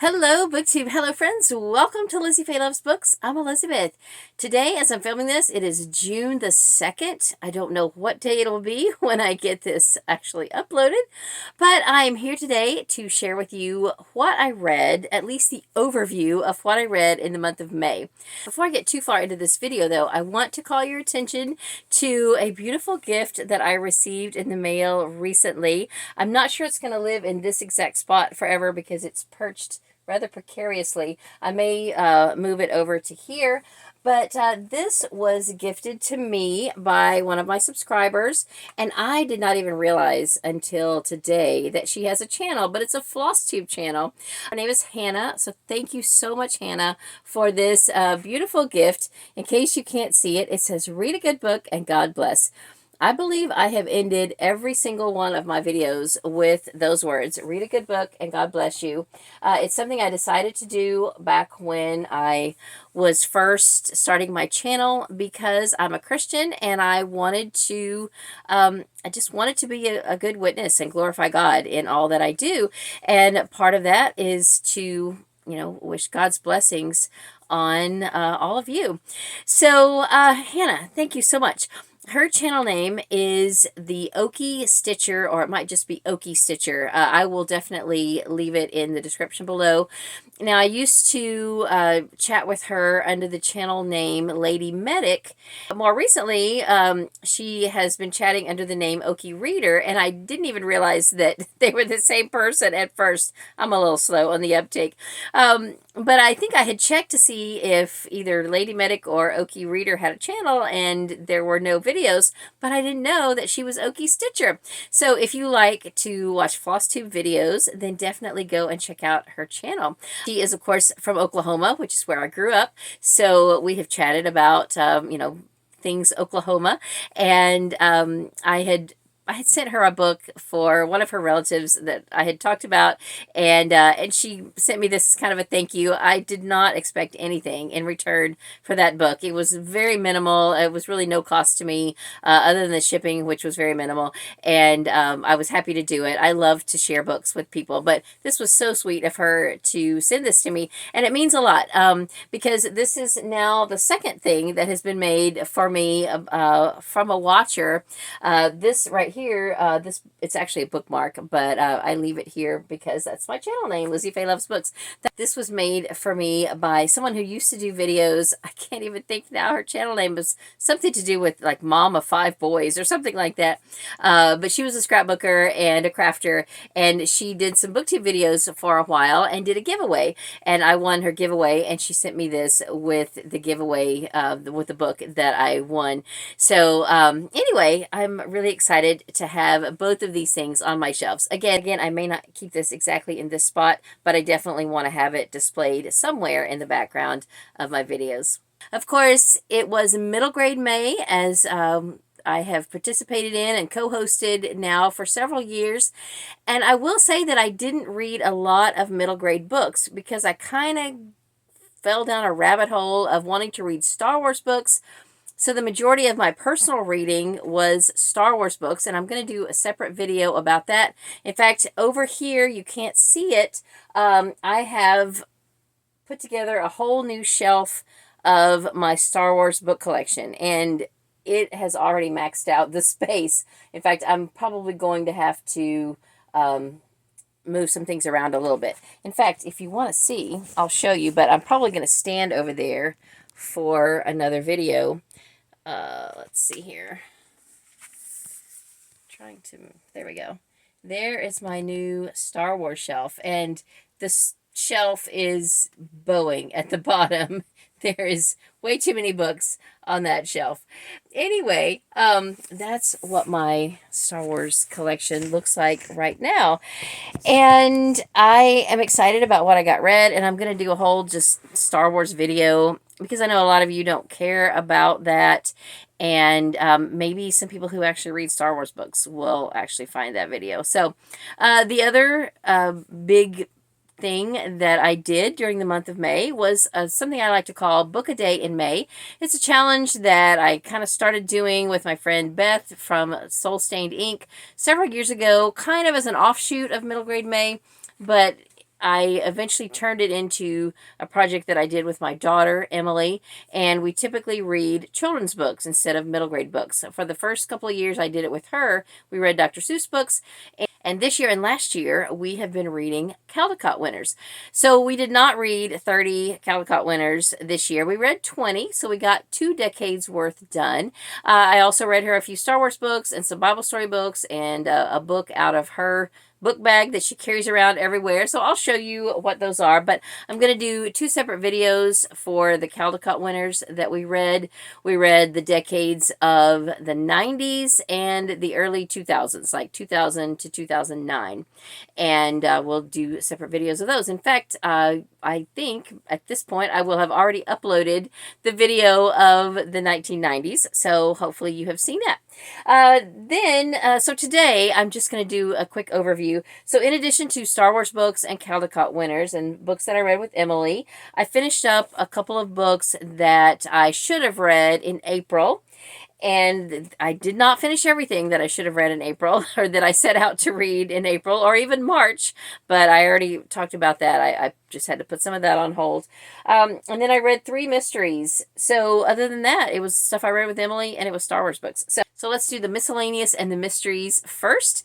Hello, BookTube. Hello, friends. Welcome to Lizziefaye Loves Books. I'm Elizabeth. Today, as I'm filming this, it is June the 2nd. I don't know what day it'll be when I get this actually uploaded, but I'm here today to share with you what I read, at least the overview of what I read in the month of May. Before I get too far into this video, though, I want to call your attention to a beautiful gift that I received in the mail recently. I'm not sure it's going to live in this exact spot forever because it's perched rather precariously. I may move it over to here, but this was gifted to me by one of my subscribers, and I did not even realize until today that she has a channel, but it's a Flosstube channel. Her name is Hannah, so thank you so much, Hannah, for this beautiful gift. In case you can't see it, it says, "Read a good book and God bless." I believe I have ended every single one of my videos with those words, "Read a good book and God bless you." It's something I decided to do back when I was first starting my channel because I'm a Christian and I wanted to, I just wanted to be a good witness and glorify God in all that I do. And part of that is to, wish God's blessings on all of you. So, Hannah, thank you so much. Her channel name is the Okie Stitcher, or it might just be Okie Stitcher. I will definitely leave it in the description below. Now, I used to chat with her under the channel name Lady Medic. More recently, she has been chatting under the name Okie Reader, and I didn't even realize that they were the same person at first. I'm a little slow on the uptake. But I think I had checked to see if either Lady Medic or Okie Reader had a channel, and there were no videos, but I didn't know that she was Okie Stitcher. So if you like to watch Flosstube videos, then definitely go and check out her channel. She is, of course, from Oklahoma, which is where I grew up. So we have chatted about, things Oklahoma, and I had sent her a book for one of her relatives that I had talked about, and she sent me this kind of a thank you. I did not expect anything in return for that book. It was very minimal. It was really no cost to me other than the shipping, which was very minimal, and I was happy to do it. I love to share books with people, but this was so sweet of her to send this to me, and it means a lot because this is now the second thing that has been made for me from a watcher. This right here, it's actually a bookmark, but I leave it here because that's my channel name, Lizziefaye Loves Books. This was made for me by someone who used to do videos. I can't even think now. Her channel name was something to do with like Mom of 5 Boys or something like that. But she was a scrapbooker and a crafter, and she did some booktube videos for a while and did a giveaway, and I won her giveaway, and she sent me this with the giveaway with the book that I won. So anyway, I'm really excited to have both of these things on my shelves. Again, I may not keep this exactly in this spot, but I definitely want to have it displayed somewhere in the background of my videos. Of course, it was Middlegrademay, as I have participated in and co-hosted now for several years. And I will say that I didn't read a lot of middle grade books because I kind of fell down a rabbit hole of wanting to read Star Wars books. So the majority of my personal reading was Star Wars books, and I'm going to do a separate video about that. In fact, over here, you can't see it, I have put together a whole new shelf of my Star Wars book collection, and it has already maxed out the space. In fact, I'm probably going to have to move some things around a little bit. In fact, if you want to see, I'll show you, but I'm probably going to stand over there for another video. Let's see here. There we go. There is my new Star Wars shelf, and this shelf is bowing at the bottom. There is way too many books on that shelf. Anyway, that's what my Star Wars collection looks like right now. And I am excited about what I got read, and I'm going to do a whole just Star Wars video because I know a lot of you don't care about that. And maybe some people who actually read Star Wars books will actually find that video. So the other big thing that I did during the month of May was something I like to call Book a Day in May. It's a challenge that I kind of started doing with my friend Beth from Soul Stained Ink several years ago, kind of as an offshoot of Middlegrademay, but I eventually turned it into a project that I did with my daughter, Emily, and we typically read children's books instead of middle grade books. So for the first couple of years I did it with her, we read Dr. Seuss books, and this year and last year, we have been reading Caldecott winners. So we did not read 30 Caldecott winners this year. We read 20, so we got 2 decades worth done. I also read her a few Star Wars books and some Bible story books and a book out of her book bag that she carries around everywhere. So I'll show you what those are, but I'm going to do 2 separate videos for the Caldecott winners that we read. We read the decades of the 90s and the early 2000s, like 2000 to 2009. And we'll do separate videos of those. In fact, I think at this point I will have already uploaded the video of the 1990s. So hopefully you have seen that. So today I'm just going to do a quick overview. So in addition to Star Wars books and Caldecott winners and books that I read with Emily, I finished up a couple of books that I should have read in April. And I did not finish everything that I should have read in April or that I set out to read in April or even March. But I already talked about that. I just had to put some of that on hold. And then I read 3 mysteries. So other than that, it was stuff I read with Emily and it was Star Wars books. So let's do the miscellaneous and the mysteries first.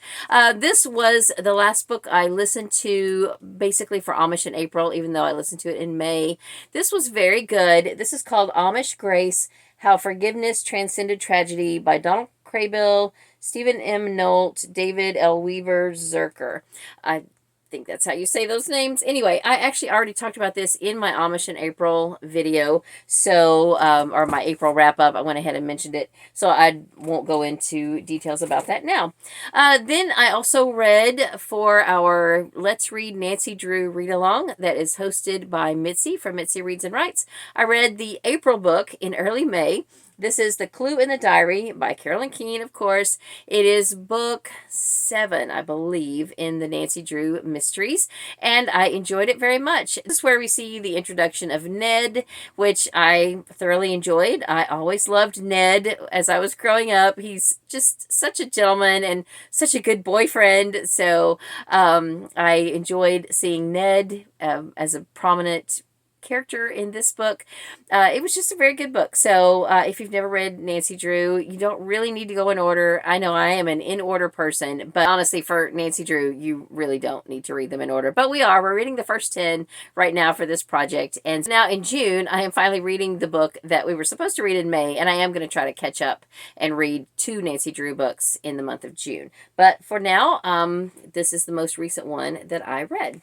This was the last book I listened to basically for Amish in April, even though I listened to it in May. This was very good. This is called Amish Grace: How Forgiveness Transcended Tragedy by Donald Craybill, Stephen M. Nolt, David L. Weaver Zerker. I think that's how you say those names. Anyway, I actually already talked about this in my Amish in April video, so, or my April wrap-up. I went ahead and mentioned it, so I won't go into details about that now. Then I also read for our Let's Read Nancy Drew read-along that is hosted by Mitzi from Mitzi Reads and Writes. I read the April book in early May. This is The Clue in the Diary by Carolyn Keene, of course. It is book 7, I believe, in the Nancy Drew mysteries, and I enjoyed it very much. This is where we see the introduction of Ned, which I thoroughly enjoyed. I always loved Ned as I was growing up. He's just such a gentleman and such a good boyfriend, so I enjoyed seeing Ned as a prominent character in this book. It was just a very good book. So if you've never read Nancy Drew, you don't really need to go in order. I know I am an in-order person, but honestly for Nancy Drew, you really don't need to read them in order. But we're reading the first 10 right now for this project. And now in June, I am finally reading the book that we were supposed to read in May, and I am going to try to catch up and read 2 Nancy Drew books in the month of June. But for now, this is the most recent one that I read.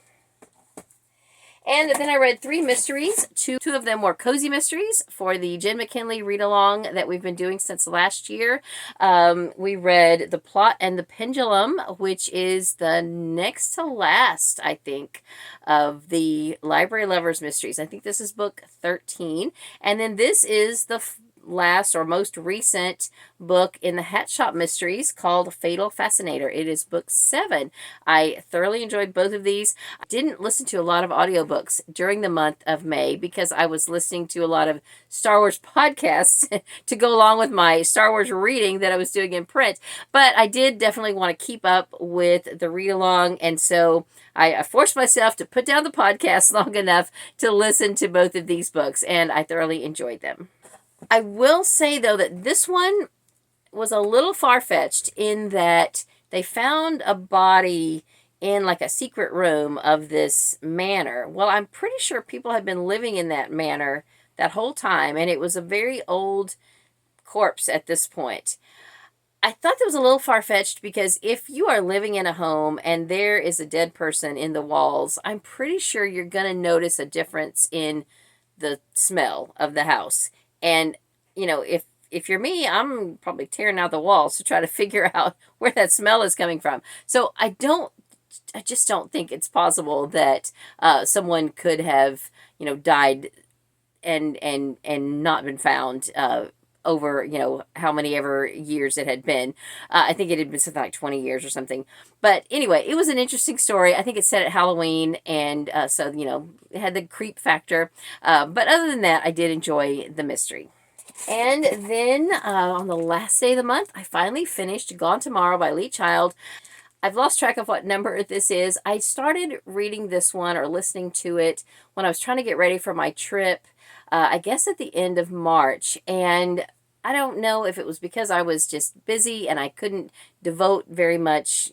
And then I read 3 mysteries. Two of them were cozy mysteries for the Jen McKinley read-along that we've been doing since last year. We read The Plot and the Pendulum, which is the next to last, I think, of the Library Lovers mysteries. I think this is book 13. And then this is the last or most recent book in the Hat Shop mysteries called Fatal Fascinator. It is book 7. I thoroughly enjoyed both of these. I didn't listen to a lot of audiobooks during the month of May because I was listening to a lot of Star Wars podcasts to go along with my Star Wars reading that I was doing in print. But I did definitely want to keep up with the read along, and so I forced myself to put down the podcast long enough to listen to both of these books, and I thoroughly enjoyed them. I will say, though, that this one was a little far-fetched in that they found a body in like a secret room of this manor. Well, I'm pretty sure people had been living in that manor that whole time, and it was a very old corpse at this point. I thought that was a little far-fetched because if you are living in a home and there is a dead person in the walls, I'm pretty sure you're going to notice a difference in the smell of the house. And, you know, if you're me, I'm probably tearing out the walls to try to figure out where that smell is coming from. So I just don't think it's possible that someone could have, you know, died and not been found over, you know, how many ever years it had been. I think it had been something like 20 years or something. But anyway, it was an interesting story. I think it's set at Halloween, and so, you know, it had the creep factor. But other than that, I did enjoy the mystery. And then on the last day of the month, I finally finished Gone Tomorrow by Lee Child. I've lost track of what number this is. I started reading this one or listening to it when I was trying to get ready for my trip, I guess at the end of March. And I don't know if it was because I was just busy and I couldn't devote very much,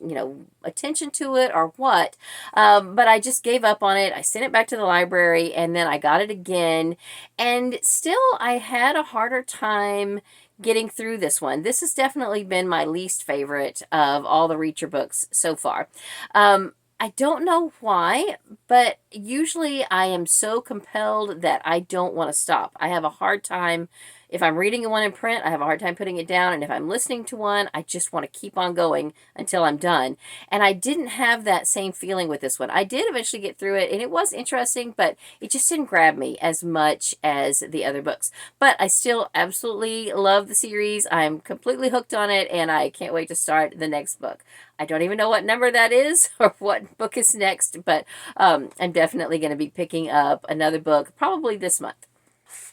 attention to it or what. But I just gave up on it. I sent it back to the library and then I got it again. And still, I had a harder time getting through this one. This has definitely been my least favorite of all the Reacher books so far. I don't know why, but usually I am so compelled that I don't want to stop. I have a hard time. If I'm reading one in print, I have a hard time putting it down. And if I'm listening to one, I just want to keep on going until I'm done. And I didn't have that same feeling with this one. I did eventually get through it, and it was interesting, but it just didn't grab me as much as the other books. But I still absolutely love the series. I'm completely hooked on it, and I can't wait to start the next book. I don't even know what number that is or what book is next, but I'm definitely going to be picking up another book probably this month.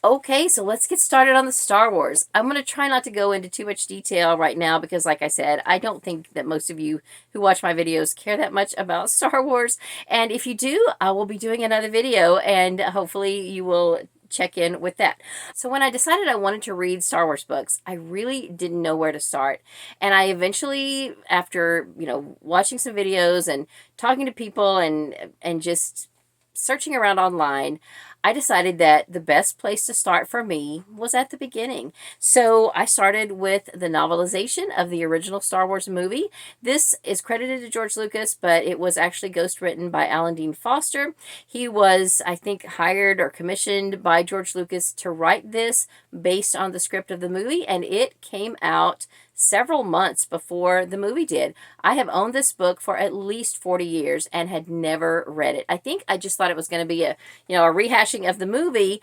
Okay, so let's get started on the Star Wars. I'm going to try not to go into too much detail right now because, like I said, I don't think that most of you who watch my videos care that much about Star Wars. And if you do, I will be doing another video, and hopefully you will check in with that. So when I decided I wanted to read Star Wars books, I really didn't know where to start. And I eventually, after, watching some videos and talking to people and just searching around online, I decided that the best place to start for me was at the beginning. So I started with the novelization of the original Star Wars movie. This is credited to George Lucas, but it was actually ghostwritten by Alan Dean Foster. He was, I think, hired or commissioned by George Lucas to write this based on the script of the movie, and it came out several months before the movie did. I have owned this book for at least 40 years and had never read it. I think I just thought it was going to be a rehashing of the movie.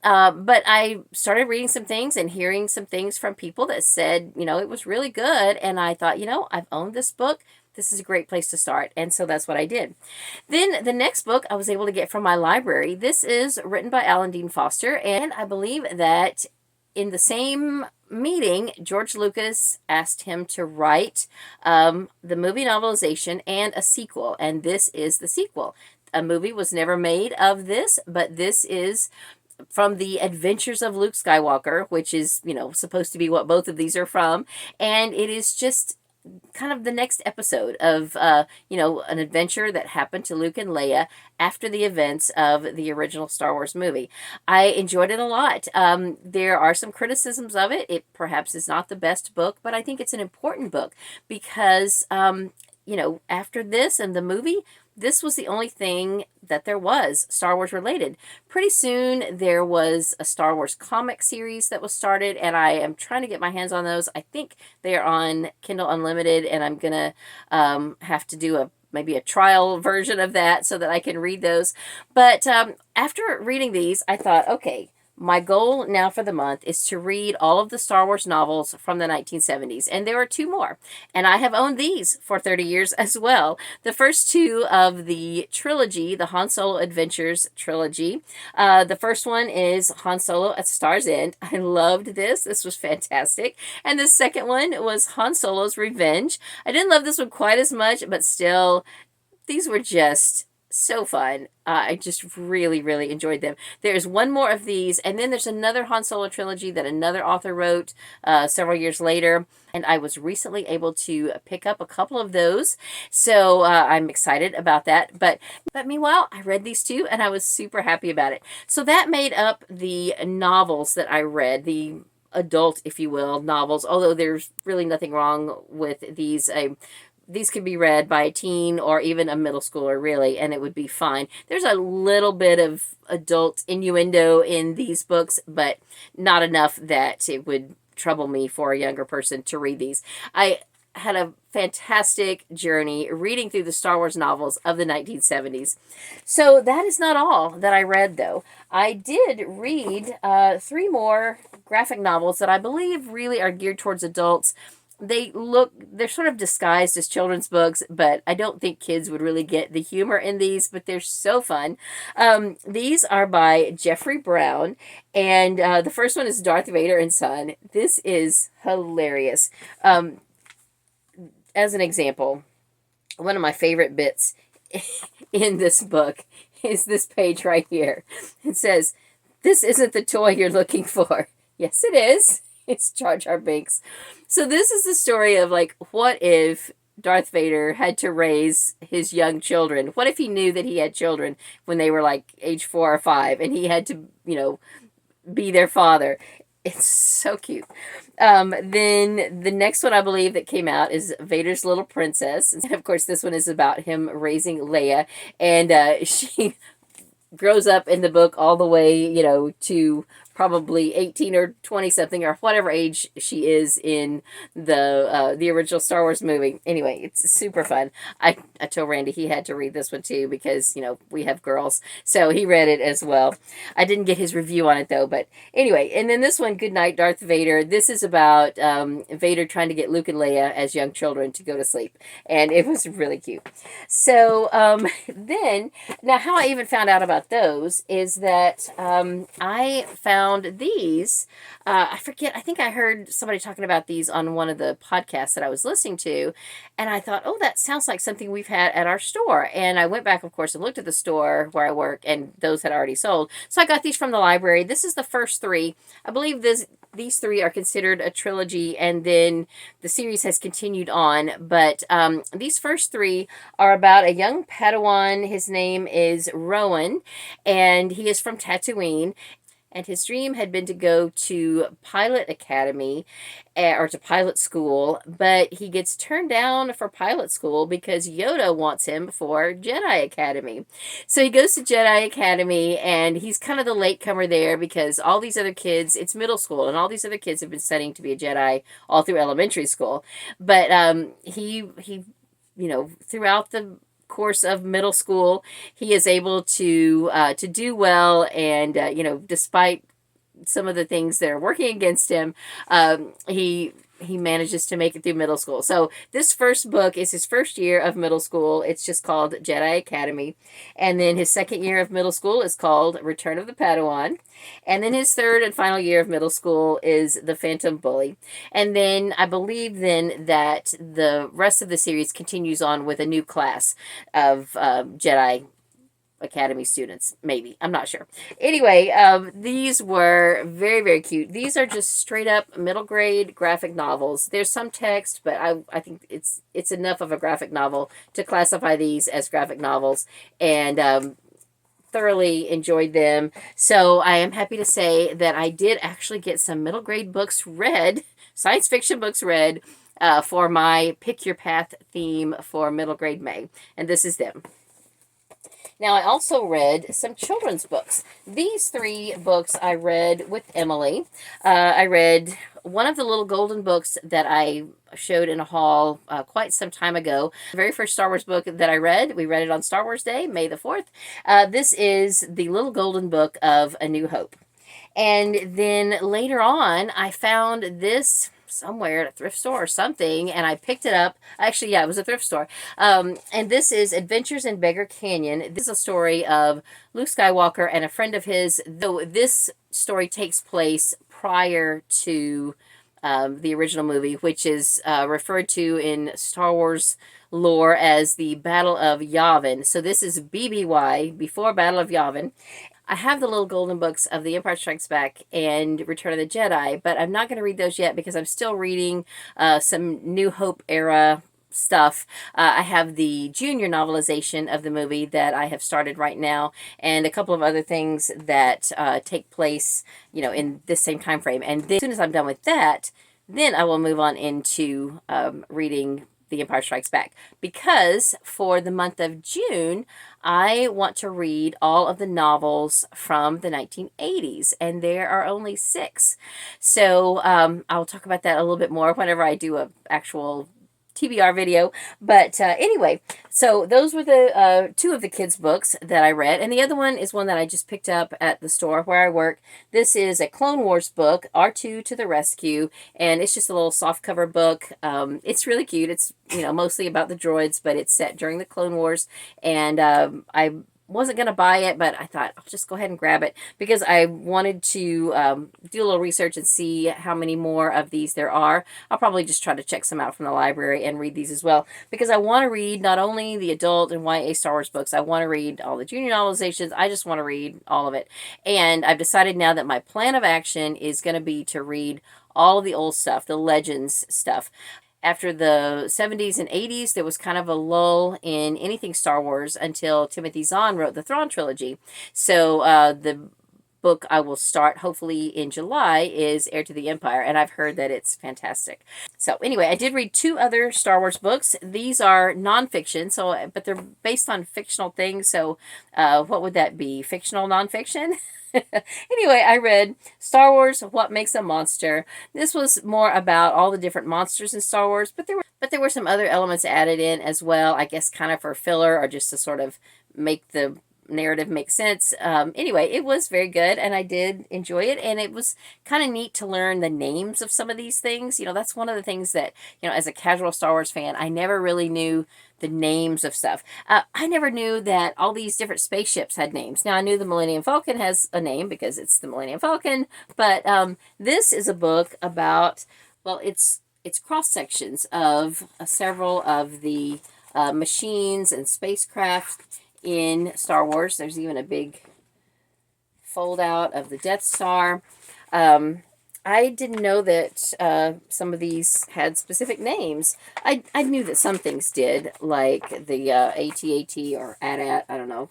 But I started reading some things and hearing some things from people that said, it was really good. And I thought, I've owned this book. This is a great place to start. And so that's what I did. Then the next book I was able to get from my library. This is written by Alan Dean Foster. And I believe that in the same meeting, George Lucas asked him to write the movie novelization and a sequel. And this is the sequel. A movie was never made of this, but this is from the Adventures of Luke Skywalker, which is, supposed to be what both of these are from. And it is just kind of the next episode of, an adventure that happened to Luke and Leia after the events of the original Star Wars movie. I enjoyed it a lot. There are some criticisms of it. It perhaps is not the best book, but I think it's an important book because, after this and the movie, this was the only thing that there was Star Wars related. Pretty soon there was a Star Wars comic series that was started, and I am trying to get my hands on those. I think they are on Kindle Unlimited, and I'm going to have to do maybe a trial version of that so that I can read those. But after reading these, I thought, okay, my goal now for the month is to read all of the Star Wars novels from the 1970s. And there are 2 more. And I have owned these for 30 years as well. The first 2 of the trilogy, the Han Solo Adventures trilogy. The first one is Han Solo at Star's End. I loved this. This was fantastic. And the second one was Han Solo's Revenge. I didn't love this one quite as much, but still, these were just so fun. I just really, really enjoyed them. There's one more of these, and then there's another Han Solo trilogy that another author wrote several years later, and I was recently able to pick up a couple of those, so I'm excited about that. But meanwhile, I read these 2, and I was super happy about it. So that made up the novels that I read, the adult, if you will, novels, although there's really nothing wrong with these. These could be read by a teen or even a middle schooler, really, and it would be fine. There's a little bit of adult innuendo in these books, but not enough that it would trouble me for a younger person to read these. I had a fantastic journey reading through the Star Wars novels of the 1970s. So that is not all that I read, though. I did read 3 more graphic novels that I believe really are geared towards adults. They're sort of disguised as children's books, but I don't think kids would really get the humor in these, but they're so fun. These are by Jeffrey Brown, and the first one is Darth Vader and Son. This is hilarious. As an example, one of my favorite bits in this book is this page right here. It says, "This isn't the toy you're looking for." Yes, it is. It's Jar Jar Binks. So this is the story of, like, what if Darth Vader had to raise his young children? What if he knew that he had children when they were like age 4 or 5 and he had to, be their father? It's so cute. Then the next one I believe that came out is Vader's Little Princess. And of course, this one is about him raising Leia. And she grows up in the book all the way, to probably 18 or 20 something or whatever age she is in the original Star Wars movie. Anyway, it's super fun. I told Randy he had to read this one too because, we have girls. So he read it as well. I didn't get his review on it though, but anyway. And then this one, Goodnight, Darth Vader. This is about Vader trying to get Luke and Leia as young children to go to sleep. And it was really cute. So then, now how I even found out about those is that I found these. I forget, I think I heard somebody talking about these on one of the podcasts that I was listening to, and I thought, oh, that sounds like something we've had at our store. And I went back, of course, and looked at the store where I work, and those had already sold. So I got these from the library. This is the first 3. I believe these 3 are considered a trilogy, and then the series has continued on. But these first 3 are about a young Padawan. His name is Rowan, and he is from Tatooine. And his dream had been to go to Pilot Academy, or to pilot school, but he gets turned down for pilot school because Yoda wants him for Jedi Academy. So he goes to Jedi Academy, and he's kind of the latecomer there because all these other kids, it's middle school, and all these other kids have been studying to be a Jedi all through elementary school. But he throughout the course of middle school, he is able to do well, and despite some of the things that are working against him, he manages to make it through middle school. So this first book is his first year of middle school. It's just called Jedi Academy. And then his second year of middle school is called Return of the Padawan. And then his third and final year of middle school is The Phantom Bully. And then I believe then that the rest of the series continues on with a new class of Jedi Academy students, maybe. I'm not sure. Anyway, these were very, very cute. These are just straight up middle grade graphic novels. There's some text, but I think it's enough of a graphic novel to classify these as graphic novels, and thoroughly enjoyed them. So I am happy to say that I did actually get some middle grade books read, science fiction books read, for my Pick Your Path theme for Middlegrademay, and this is them. Now, I also read some children's books. These 3 books I read with Emily. I read one of the little golden books that I showed in a haul quite some time ago. The very first Star Wars book that I read, we read it on Star Wars Day, May the 4th. This is the little golden book of A New Hope. And then later on, I found this somewhere at a thrift store or something, and I picked it up. Actually, yeah, it was a thrift store. And this is Adventures in Beggar Canyon. This is a story of Luke Skywalker and a friend of his, though this story takes place prior to the original movie, which is referred to in Star Wars lore as the Battle of Yavin. So this is BBY, before Battle of Yavin. I have the little golden books of The Empire Strikes Back and Return of the Jedi, but I'm not going to read those yet because I'm still reading some New Hope era stuff. I have the junior novelization of the movie that I have started right now, and a couple of other things that take place, in this same time frame. And then, as soon as I'm done with that, then I will move on into reading The Empire Strikes Back, because for the month of June, I want to read all of the novels from the 1980s, and there are only 6. So I'll talk about that a little bit more whenever I do an actual TBR video. But anyway, so those were the 2 of the kids' books that I read. And the other one is one that I just picked up at the store where I work. This is a Clone Wars book, R2 to the Rescue. And it's just a little softcover book. It's really cute. It's, mostly about the droids, but it's set during the Clone Wars. And I wasn't going to buy it, but I thought I'll just go ahead and grab it because I wanted to do a little research and see how many more of these there are. I'll probably just try to check some out from the library and read these as well, because I want to read not only the adult and YA Star Wars books, I want to read all the junior novelizations. I just want to read all of it. And I've decided now that my plan of action is going to be to read all the old stuff, the Legends stuff. After the 70s and 80s, there was kind of a lull in anything Star Wars until Timothy Zahn wrote the Thrawn trilogy. So the book I will start hopefully in July is Heir to the Empire, and I've heard that it's fantastic. So anyway, I did read 2 other Star Wars books. These are nonfiction, but they're based on fictional things. So what would that be? Fictional nonfiction? Anyway, I read Star Wars, What Makes a Monster. This was more about all the different monsters in Star Wars, but there were some other elements added in as well, I guess kind of for filler or just to sort of make the narrative make sense. Anyway, it was very good, and I did enjoy it, and it was kind of neat to learn the names of some of these things. You know, that's one of the things that, you know, as a casual Star Wars fan, I never really knew the names of stuff. I never knew that all these different spaceships had names. Now, I knew the Millennium Falcon has a name because it's the Millennium Falcon, but this is a book about, well, it's cross-sections of several of the machines and spacecraft in Star Wars. There's even a big fold out of the Death Star. I didn't know that some of these had specific names. I knew that some things did, like the AT-AT or AT-AT, I don't know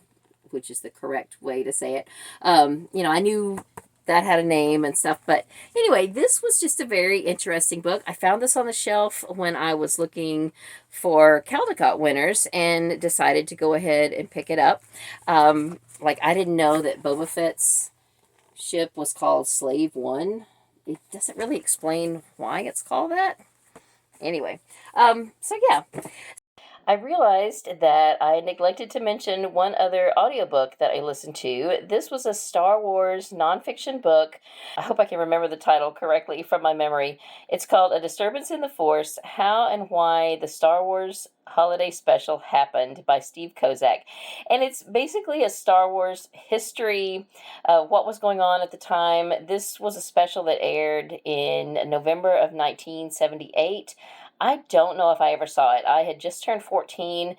which is the correct way to say it. You know, I knew that had a name and stuff, but anyway, this was just a very interesting book. I found this on the shelf when I was looking for Caldecott winners and decided to go ahead and pick it up. Like, I didn't know that Boba Fett's ship was called Slave One. It doesn't really explain why it's called that. Anyway, so yeah. I realized that I neglected to mention one other audiobook that I listened to. This was a Star Wars nonfiction book. I hope I can remember the title correctly from my memory. It's called A Disturbance in the Force, How and Why the Star Wars Holiday Special Happened by Steve Kozak. And it's basically a Star Wars history, what was going on at the time. This was a special that aired in November of 1978. I don't know if I ever saw it. I had just turned 14,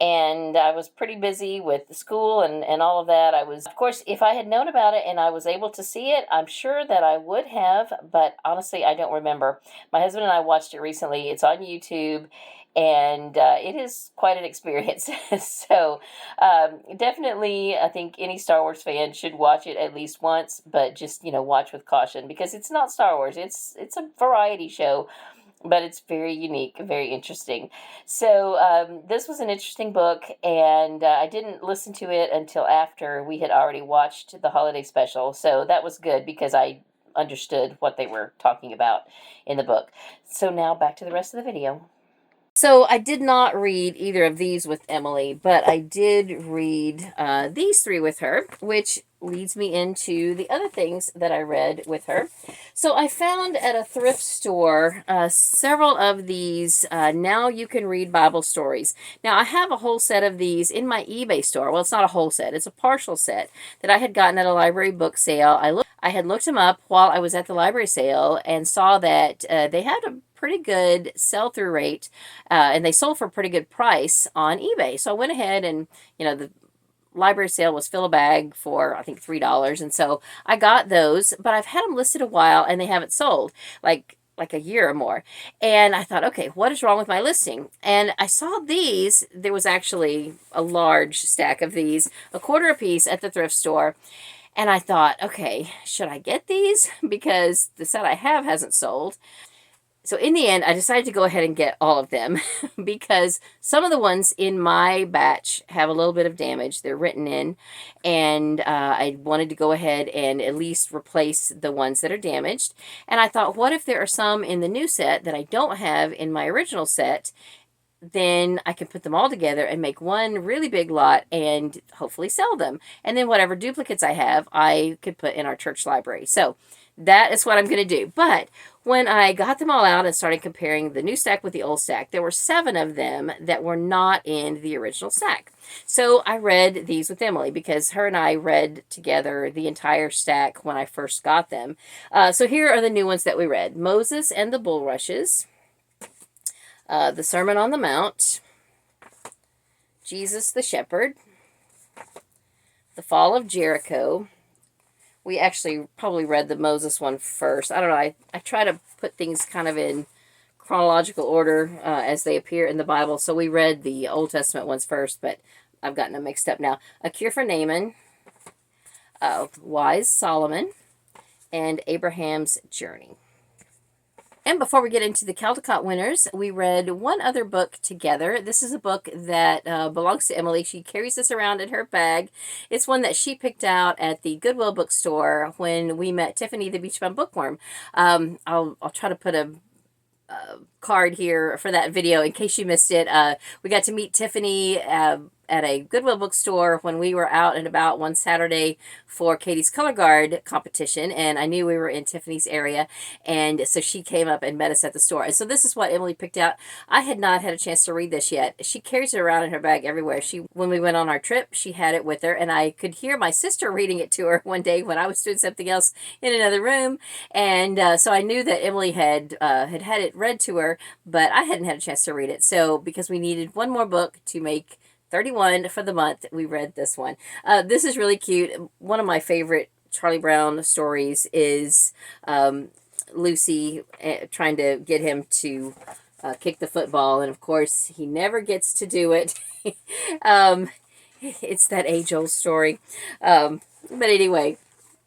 and I was pretty busy with school and all of that. Of course, if I had known about it and I was able to see it, I'm sure that I would have, but honestly, I don't remember. My husband and I watched it recently. It's on YouTube, and it is quite an experience. So definitely, I think any Star Wars fan should watch it at least once, but just, you know, watch with caution, because it's not Star Wars. It's a variety show, but it's very unique, very interesting. So this was an interesting book, and I didn't listen to it until after we had already watched the holiday special. So that was good, because I understood what they were talking about in the book. So now back to the rest of the video. So I did not read either of these with Emily, but I did read these 3 with her, which leads me into the other things that I read with her. So I found at a thrift store several of these Now You Can Read Bible Stories. Now, I have a whole set of these in my eBay store. Well, it's not a whole set. It's a partial set that I had gotten at a library book sale. I had looked them up while I was at the library sale and saw that they had a pretty good sell-through rate, and they sold for a pretty good price on eBay. So I went ahead and, you know, the library sale was fill a bag for, I think, $3. And so I got those, but I've had them listed a while and they haven't sold, like a year or more. And I thought, okay, what is wrong with my listing? And I saw these. There was actually a large stack of these, a quarter a piece at the thrift store. And I thought, okay, should I get these? Because the set I have hasn't sold. So in the end, I decided to go ahead and get all of them because some of the ones in my batch have a little bit of damage. They're written in, and I wanted to go ahead and at least replace the ones that are damaged. And I thought, what if there are some in the new set that I don't have in my original set? Then I can put them all together and make one really big lot and hopefully sell them. And then whatever duplicates I have, I could put in our church library. So that is what I'm going to do. But when I got them all out and started comparing the new stack with the old stack, there were 7 of them that were not in the original stack. So I read these with Emily because her and I read together the entire stack when I first got them. So here are the new ones that we read. Moses and the Bulrushes, The Sermon on the Mount, Jesus the Shepherd, The Fall of Jericho. We actually probably read the Moses one first. I don't know. I try to put things kind of in chronological order as they appear in the Bible. So we read the Old Testament ones first, but I've gotten them mixed up now. A Cure for Naaman, Wise Solomon, and Abraham's Journey. And before we get into the Caldecott winners, we read one other book together. This is a book that belongs to Emily. She carries this around in her bag. It's one that she picked out at the Goodwill bookstore when we met Tiffany, the Beach Bum Bookworm. I'll try to put a card here for that video in case you missed it. We got to meet Tiffany at a Goodwill bookstore when we were out and about one Saturday for Katie's Color Guard competition, and I knew we were in Tiffany's area, and so she came up and met us at the store. And so this is what Emily picked out. I had not had a chance to read this yet. She carries it around in her bag everywhere. When we went on our trip, she had it with her, and I could hear my sister reading it to her one day when I was doing something else in another room, and so I knew that Emily had it read to her, but I hadn't had a chance to read it. So because we needed one more book to make 31 for the month, we read this one. This is really cute. One of my favorite Charlie Brown stories is Lucy trying to get him to kick the football, and of course he never gets to do it. It's that age-old story. But anyway,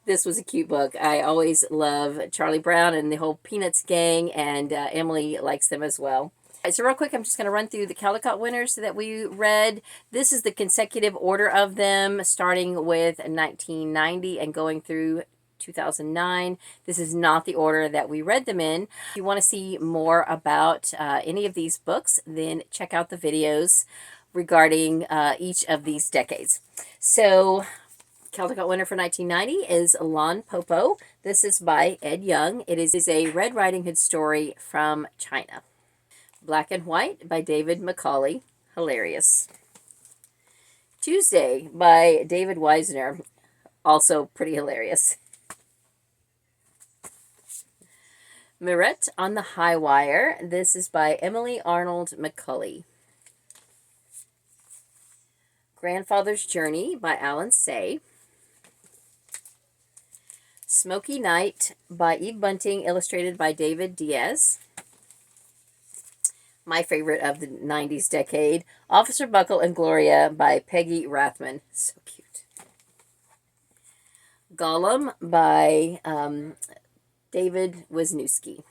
this was a cute book. I always love Charlie Brown and the whole Peanuts gang, and Emily likes them as well. So real quick, I'm just going to run through the Caldecott winners that we read. This is the consecutive order of them, starting with 1990 and going through 2009. This is not the order that we read them in. If you want to see more about any of these books, then check out the videos regarding each of these decades. So Caldecott winner for 1990 is Lon Popo. This is by Ed Young. It is a Red Riding Hood story from China. Black and White by David Macaulay. Hilarious. Tuesday by David Weisner. Also pretty hilarious. Mirette on the High Wire. This is by Emily Arnold McCulley. Grandfather's Journey by Alan Say. Smoky Night by Eve Bunting, illustrated by David Diaz. My favorite of the 90s decade, Officer Buckle and Gloria by Peggy Rathman. So cute. Gollum by David Wisniewski.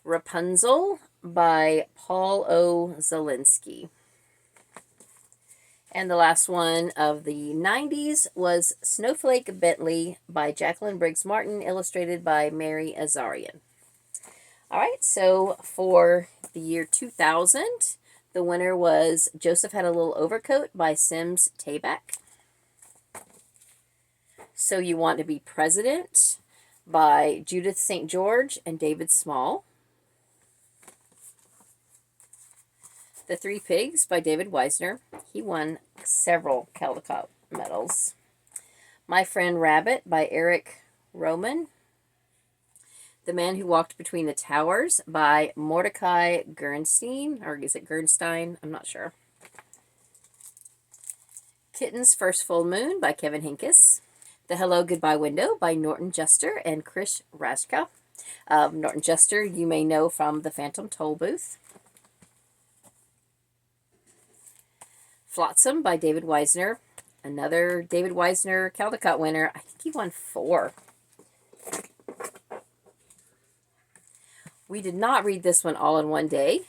Rapunzel by Paul O. Zielinski. And the last one of the 90s was Snowflake Bentley by Jacqueline Briggs Martin, illustrated by Mary Azarian. All right, so for the year 2000, the winner was Joseph Had a Little Overcoat by Sims Tabak. So You Want to Be President by Judith St. George and David Small. The Three Pigs by David Weisner. He won several Caldecott medals. My Friend Rabbit by Eric Roman. The Man Who Walked Between the Towers by Mordecai Gernstein, or is it Gernstein? I'm not sure. Kitten's First Full Moon by Kevin Hinkes. The Hello Goodbye Window by Norton Juster and Chris Raska. Norton Juster you may know from the Phantom Toll Booth. Flotsam by David Weisner. Another David Weisner Caldecott winner. I think he won 4. We did not read this one all in one day.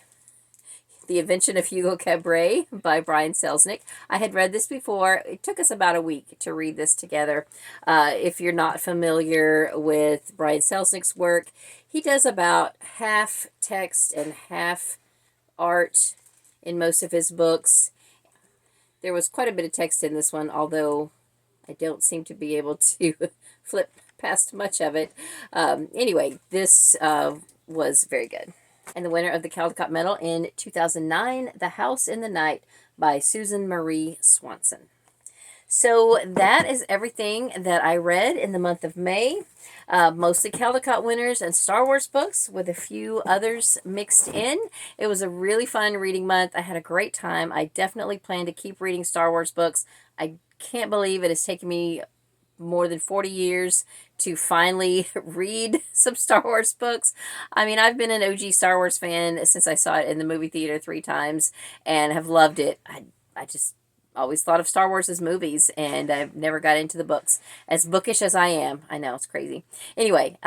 The Invention of Hugo Cabret by Brian Selznick. I had read this before. It took us about a week to read this together. If you're not familiar with Brian Selznick's work, he does about half text and half art in most of his books. There was quite a bit of text in this one, although I don't seem to be able to flip past much of it. Anyway, this was very good. And the winner of the Caldecott Medal in 2009, The House in the Night by Susan Marie Swanson. So that is everything that I read in the month of May. Mostly Caldecott winners and Star Wars books with a few others mixed in. It was a really fun reading month. I had a great time. I definitely plan to keep reading Star Wars books. I can't believe it has taken me more than 40 years to finally read some Star Wars books. I mean, I've been an OG Star Wars fan since I saw it in the movie theater 3 times and have loved it. I just always thought of Star Wars as movies, and I've never got into the books. As bookish as I am. I know, it's crazy. Anyway,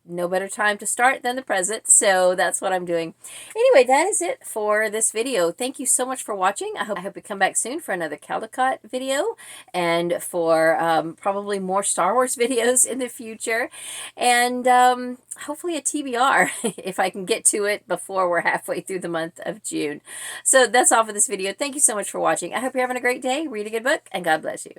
no better time to start than the present, so that's what I'm doing. Anyway, that is it for this video. Thank you so much for watching. I hope you come back soon for another Caldecott video and for probably more Star Wars videos in the future, and hopefully a TBR if I can get to it before we're halfway through the month of June. So that's all for this video. Thank you so much for watching. I hope you're having a great day. Read a good book, and God bless you.